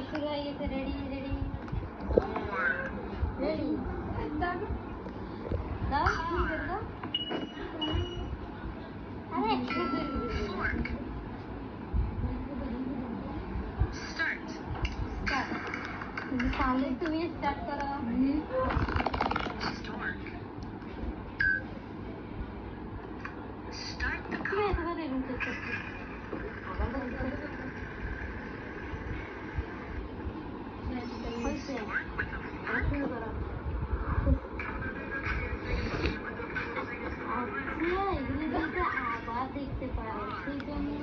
शुरू है ये से रेडी रेडी रेडी स्टार्ट दाओ शुरू कर दो अरे स्टार्ट साले तुम्ही स्टार्ट करा स्टार्ट तुम्ही ऐसा कर रहे আবার দেখতে পারো সেই জন্য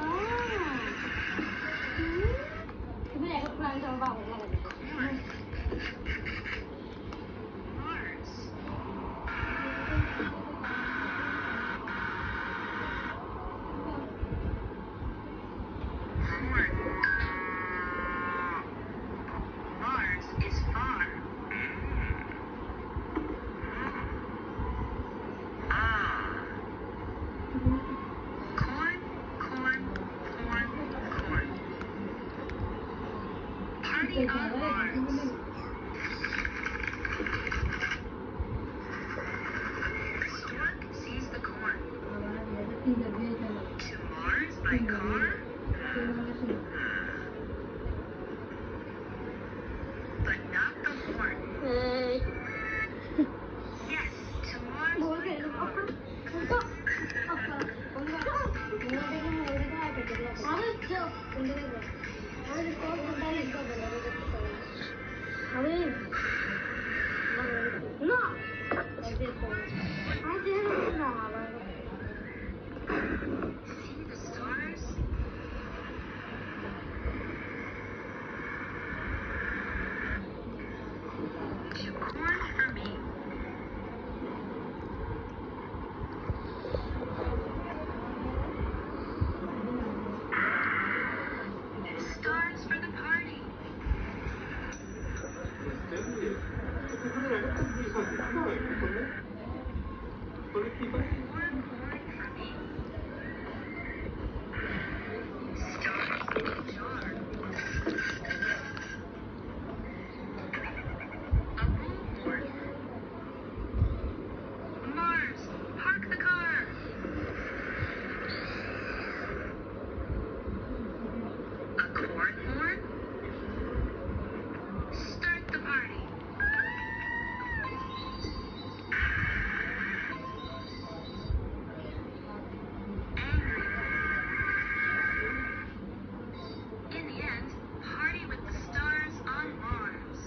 তুমি এক প্ল্যান তোমার বাবা লাগাতে To Mars by car? But not the horn. Yes, to Mars by car. See the stars? To corn for me. Stars for the party. Corn for me. Stars in a jar. A bullhorn. Mars, park the car. A corn horn. Start the party. Angry. In the end, party with the stars on Mars.